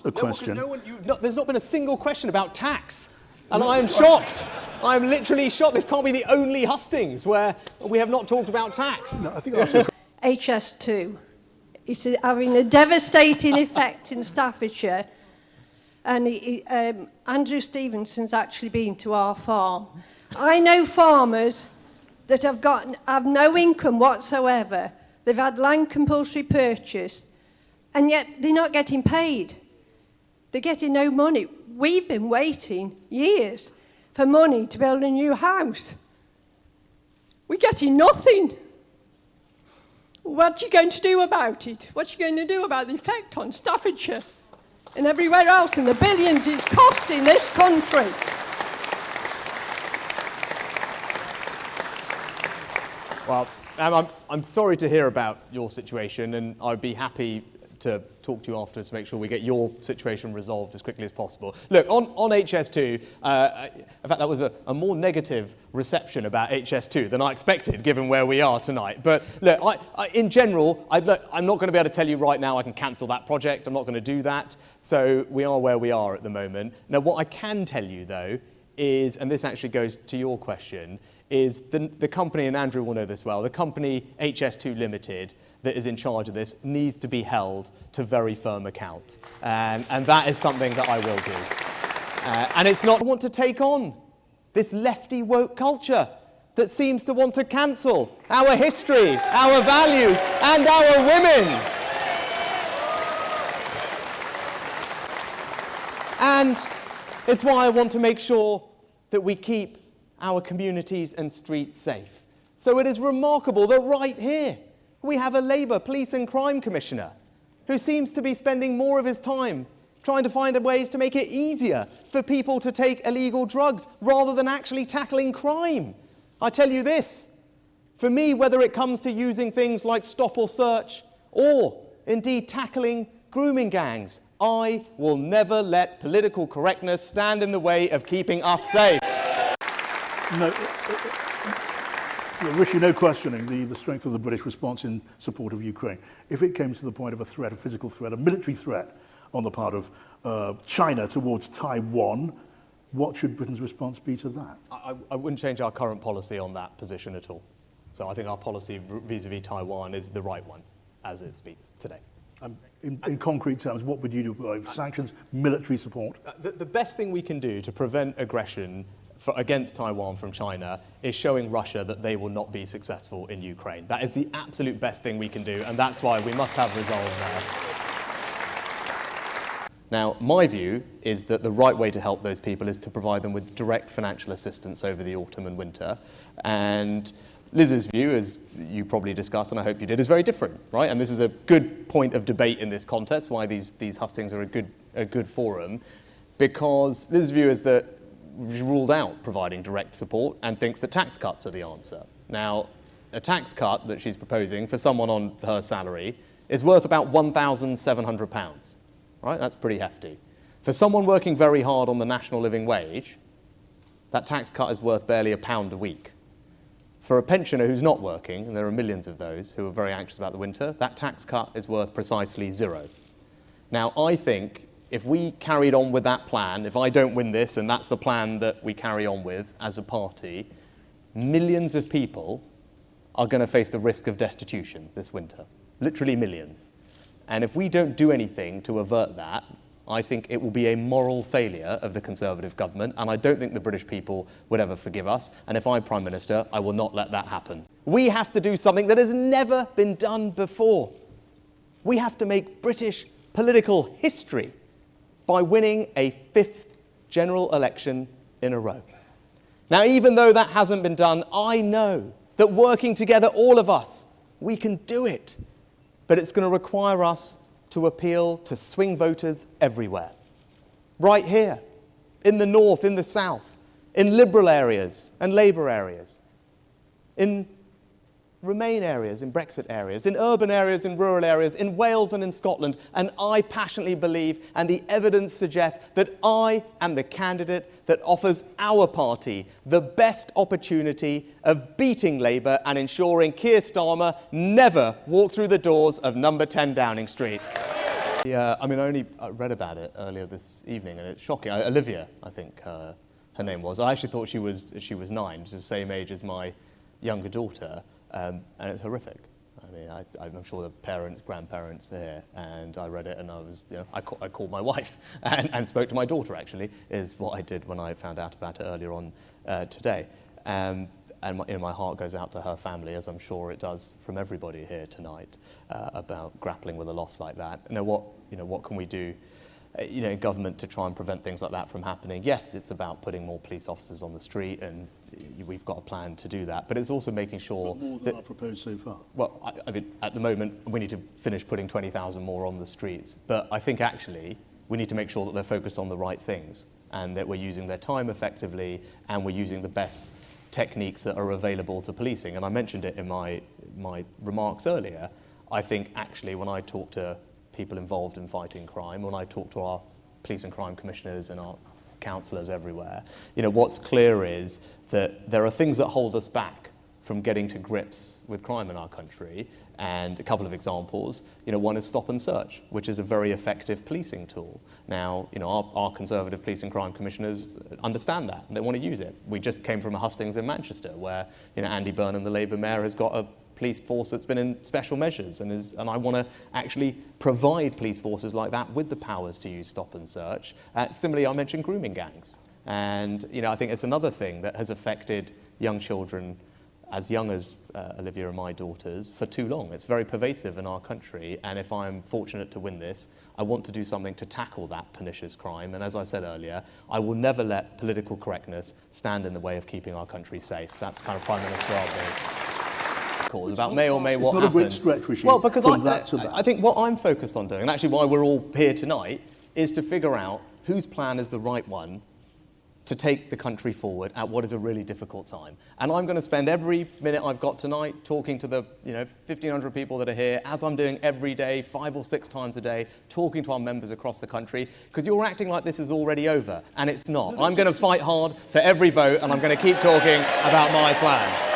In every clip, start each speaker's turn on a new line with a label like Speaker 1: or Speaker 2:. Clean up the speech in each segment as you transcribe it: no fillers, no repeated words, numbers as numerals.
Speaker 1: asked a question.
Speaker 2: There's not been a single question about tax. And I am shocked. I'm literally shocked. This can't be the only hustings where we have not talked about tax.
Speaker 1: No, I think that's
Speaker 3: HS2 is having a devastating effect in Staffordshire. And Andrew Stevenson's actually been to our farm. I know farmers that have no income whatsoever. They've had land compulsory purchase, and yet they're not getting paid. They're getting no money. We've been waiting years for money to build a new house. We're getting nothing. What are you going to do about it? What are you going to do about the effect on Staffordshire and everywhere else and the billions it's costing this country?
Speaker 2: Well, I'm sorry to hear about your situation, and I'd be happy to talk to you afterwards to make sure we get your situation resolved as quickly as possible. Look, on HS2, in fact, that was a more negative reception about HS2 than I expected, given where we are tonight. But look, in general, I'm not going to be able to tell you right now I can cancel that project. I'm not going to do that. So we are where we are at the moment. Now, what I can tell you, though, is, and this actually goes to your question, is the company, and Andrew will know this well, the company HS2 Limited that is in charge of this needs to be held to very firm account. And that is something that I will do. And it's not I want to take on this lefty woke culture that seems to want to cancel our history, our values, and our women. And it's why I want to make sure that we keep our communities and streets safe. So it is remarkable that right here we have a Labour Police and Crime Commissioner who seems to be spending more of his time trying to find ways to make it easier for people to take illegal drugs rather than actually tackling crime. I tell you this, for me, whether it comes to using things like stop or search or indeed tackling grooming gangs, I will never let political correctness stand in the way of keeping us safe.
Speaker 1: No, Rishi, no questioning the strength of the British response in support of Ukraine. If it came to the point of a threat, a physical threat, a military threat on the part of China towards Taiwan, what should Britain's response be to that?
Speaker 2: I wouldn't change our current policy on that position at all. So I think our policy vis-à-vis Taiwan is the right one as it speaks today.
Speaker 1: In concrete terms, what would you do? Sanctions, military support?
Speaker 2: The best thing we can do to prevent aggression against Taiwan from China is showing Russia that they will not be successful in Ukraine. That is the absolute best thing we can do, and that's why we must have resolve there. Now, my view is that the right way to help those people is to provide them with direct financial assistance over the autumn and winter. And Liz's view, as you probably discussed, and I hope you did, is very different, right? And this is a good point of debate in this context, why these hustings are a good forum, because Liz's view is that ruled out providing direct support and thinks that tax cuts are the answer. Now, a tax cut that she's proposing for someone on her salary is worth about £1,700, right? That's pretty hefty. For someone working very hard on the national living wage, that tax cut is worth barely £1 a week. For a pensioner who's not working, and there are millions of those who are very anxious about the winter, that tax cut is worth precisely £0. Now, I think if we carried on with that plan, if I don't win this and that's the plan that we carry on with as a party, millions of people are going to face the risk of destitution this winter. Literally millions. And if we don't do anything to avert that, I think it will be a moral failure of the Conservative government, and I don't think the British people would ever forgive us. And if I'm Prime Minister, I will not let that happen. We have to do something that has never been done before. We have to make British political history by winning a 5th general election in a row. Now, even though that hasn't been done, I know that working together, all of us, we can do it. But it's going to require us to appeal to swing voters everywhere. Right here, in the north, in the south, in Liberal areas and Labour areas, in Remain areas, in Brexit areas, in urban areas, in rural areas, in Wales and in Scotland. And I passionately believe, and the evidence suggests, that I am the candidate that offers our party the best opportunity of beating Labour and ensuring Keir Starmer never walks through the doors of number 10 Downing Street. Yeah, I mean, I read about it earlier this evening, and it's shocking. Olivia, I think her name was. I actually thought she was 9, which is the same age as my younger daughter, and it's horrific. I mean, I'm sure the parents, grandparents are here, and I read it, and I called my wife and spoke to my daughter. Actually, is what I did when I found out about it earlier on today. And my heart goes out to her family, as I'm sure it does from everybody here tonight, about grappling with a loss like that. What can we do, in government to try and prevent things like that from happening? Yes, it's about putting more police officers on the street, and we've got a plan to do that. But it's also making sure
Speaker 1: more than are proposed so far.
Speaker 2: Well, I mean, at the moment, we need to finish putting 20,000 more on the streets. But I think actually we need to make sure that they're focused on the right things, and that we're using their time effectively, and we're using the best techniques that are available to policing. And I mentioned it in my remarks earlier. I think actually when I talk to people involved in fighting crime, when I talk to our police and crime commissioners and our councillors everywhere, what's clear is that there are things that hold us back from getting to grips with crime in our country. And a couple of examples, one is stop and search, which is a very effective policing tool. Now, our Conservative police and crime commissioners understand that, and they want to use it. We just came from a hustings in Manchester, where, Andy Burnham, the Labour mayor, has got a police force that's been in special measures, and I want to actually provide police forces like that with the powers to use stop and search. Similarly, I mentioned grooming gangs, and I think it's another thing that has affected young children as young as Olivia and my daughters for too long. It's very pervasive in our country, and if I'm fortunate to win this, I want to do something to tackle that pernicious crime. And as I said earlier, I will never let political correctness stand in the way of keeping our country safe. That's kind of Prime Minister I'll be. Cause about may or may what
Speaker 1: happen. It's not a great stretch, Rishi,
Speaker 2: well, because
Speaker 1: from that to that.
Speaker 2: I think what I'm focused on doing, and actually why we're all here tonight, is to figure out whose plan is the right one to take the country forward at what is a really difficult time. And I'm going to spend every minute I've got tonight talking to the 1,500 people that are here, as I'm doing every day, 5 or 6 times a day, talking to our members across the country, because you're acting like this is already over, and it's not. I'm going to fight hard for every vote, and I'm going to keep talking about my plan.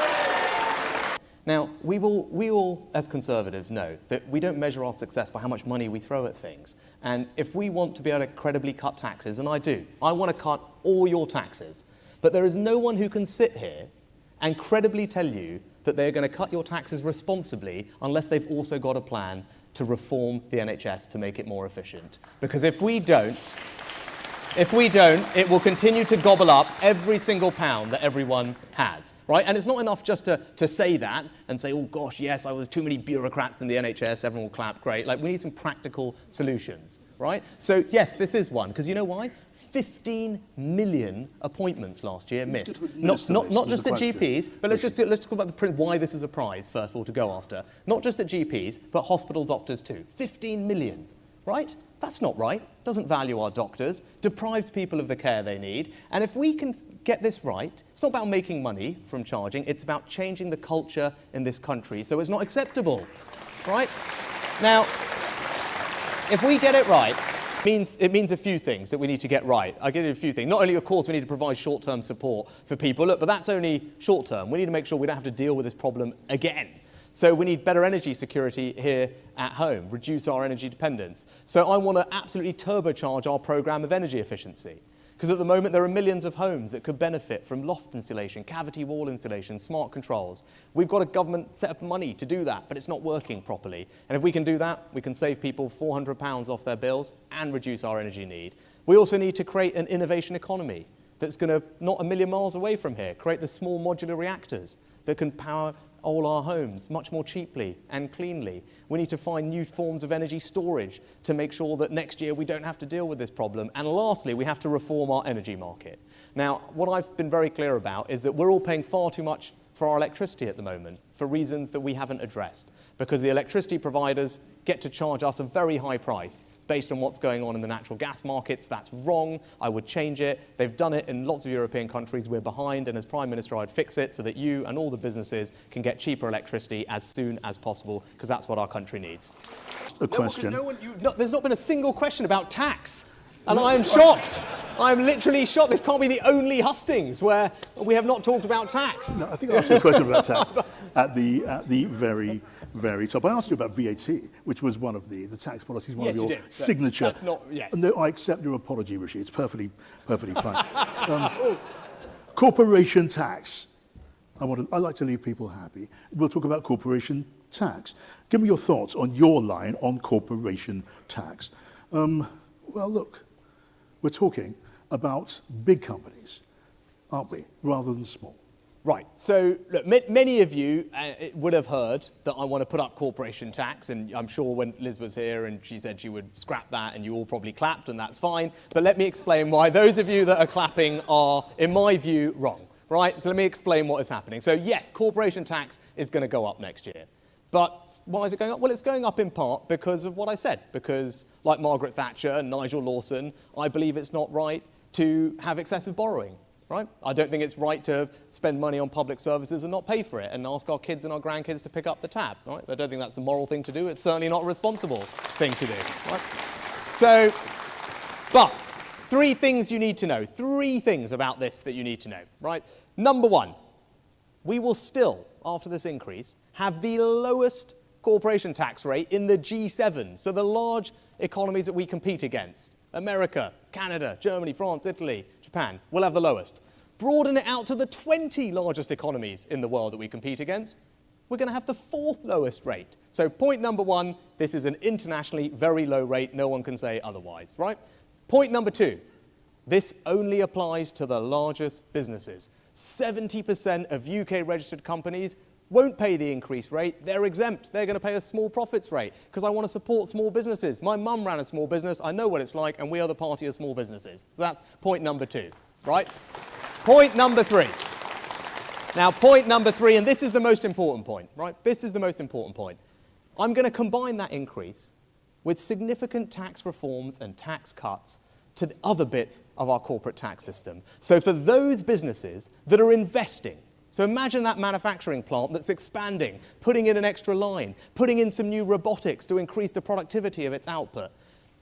Speaker 2: Now, we all, as Conservatives, know that we don't measure our success by how much money we throw at things. And if we want to be able to credibly cut taxes, and I do, I want to cut all your taxes, but there is no one who can sit here and credibly tell you that they're going to cut your taxes responsibly unless they've also got a plan to reform the NHS to make it more efficient. Because if we don't, it will continue to gobble up every single pound that everyone has, right? And it's not enough just to say that and say, oh gosh, yes, there's too many bureaucrats in the NHS, everyone will clap, great. Like, we need some practical solutions, right? So yes, this is one, because you know why? 15 million appointments last year missed. Not just at GPs, but let's talk about why this is a prize, first of all, to go after. Not just at GPs, but hospital doctors too. 15 million, right? That's not right. Doesn't value our doctors, deprives people of the care they need. And if we can get this right, it's not about making money from charging, it's about changing the culture in this country so it's not acceptable, right? Now, if we get it right, it means a few things that we need to get right. I'll give you a few things. Not only, of course, we need to provide short-term support for people, but that's only short-term. We need to make sure we don't have to deal with this problem again. So we need better energy security here at home, reduce our energy dependence. So I want to absolutely turbocharge our programme of energy efficiency. Because at the moment there are millions of homes that could benefit from loft insulation, cavity wall insulation, smart controls. We've got a government set up money to do that, but it's not working properly. And if we can do that, we can save people £400 off their bills and reduce our energy need. We also need to create an innovation economy that's going to, not a million miles away from here, create the small modular reactors that can power all our homes much more cheaply and cleanly. We need to find new forms of energy storage to make sure that next year we don't have to deal with this problem. And lastly, we have to reform our energy market. Now, what I've been very clear about is that we're all paying far too much for our electricity at the moment for reasons that we haven't addressed, because the electricity providers get to charge us a very high price based on what's going on in the natural gas markets. That's wrong. I would change it. They've done it in lots of European countries. We're behind, and as Prime Minister, I'd fix it so that you and all the businesses can get cheaper electricity as soon as possible, because that's what our country needs.
Speaker 1: A question.
Speaker 2: There's not been a single question about tax, and I am shocked. I'm literally shocked. This can't be the only hustings where we have not talked about tax.
Speaker 1: No, I think I asked you a question about tax at the very very top. I asked you about VAT, which was one of the tax policies, one
Speaker 2: Yes,
Speaker 1: of
Speaker 2: you
Speaker 1: your
Speaker 2: did.
Speaker 1: signature.
Speaker 2: That's not, yes.
Speaker 1: No, I accept your apology, Rishi. It's perfectly fine. Corporation tax. I like to leave people happy. We'll talk about corporation tax. Give me your thoughts on your line on corporation tax. Well, look, we're talking about big companies, aren't we, rather than small?
Speaker 2: Right. So, look, many of you would have heard that I want to put up corporation tax, and I'm sure when Liz was here and she said she would scrap that, and you all probably clapped, and that's fine. But let me explain why those of you that are clapping are, in my view, wrong. Right? So let me explain what is happening. So, yes, corporation tax is going to go up next year. But why is it going up? Well, it's going up in part because of what I said. Because, like Margaret Thatcher and Nigel Lawson, I believe it's not right to have excessive borrowing. Right? I don't think it's right to spend money on public services and not pay for it and ask our kids and our grandkids to pick up the tab. Right? I don't think that's a moral thing to do. It's certainly not a responsible thing to do. Right? So, but three things you need to know. Three things about this that you need to know. Right? Number one, we will still, after this increase, have the lowest corporation tax rate in the G7. So the large economies that we compete against. America, Canada, Germany, France, Italy, Japan will have the lowest. Broaden it out to the 20 largest economies in the world that we compete against. We're going to have the fourth lowest rate. So point number one, this is an internationally very low rate. No one can say otherwise, right? Point number two, this only applies to the largest businesses. 70% of UK registered companies won't pay the increased rate. They're exempt. They're going to pay a small profits rate because I want to support small businesses. My mum ran a small business. I know what it's like, and we are the party of small businesses. So that's point number two, right? Point number three. Now, point number three, and this is the most important point, right? This is the most important point. I'm going to combine that increase with significant tax reforms and tax cuts to the other bits of our corporate tax system. So for those businesses that are investing, so imagine that manufacturing plant that's expanding, putting in an extra line, putting in some new robotics to increase the productivity of its output.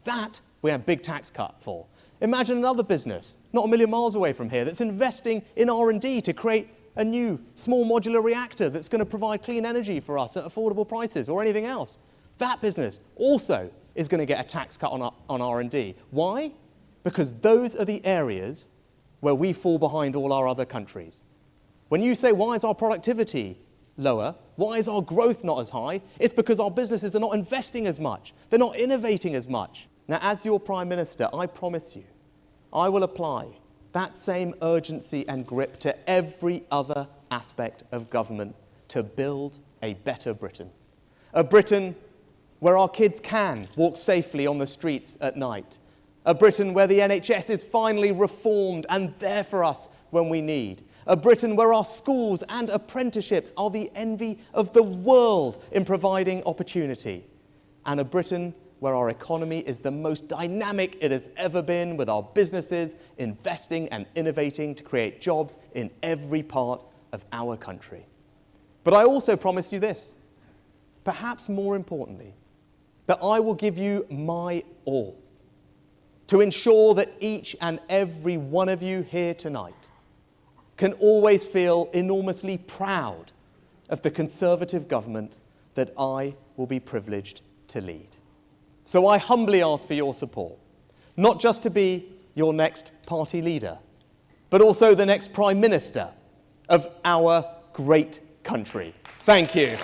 Speaker 2: That we have big tax cut for. Imagine another business, not a million miles away from here, that's investing in R&D to create a new small modular reactor that's going to provide clean energy for us at affordable prices or anything else. That business also is going to get a tax cut on R&D. Why? Because those are the areas where we fall behind all our other countries. When you say, why is our productivity lower? Why is our growth not as high? It's because our businesses are not investing as much. They're not innovating as much. Now, as your Prime Minister, I promise you, I will apply that same urgency and grip to every other aspect of government to build a better Britain. A Britain where our kids can walk safely on the streets at night. A Britain where the NHS is finally reformed and there for us when we need. A Britain where our schools and apprenticeships are the envy of the world in providing opportunity. And a Britain where our economy is the most dynamic it has ever been, with our businesses investing and innovating to create jobs in every part of our country. But I also promise you this, perhaps more importantly, that I will give you my all to ensure that each and every one of you here tonight can always feel enormously proud of the Conservative government that I will be privileged to lead. So I humbly ask for your support, not just to be your next party leader, but also the next Prime Minister of our great country. Thank you.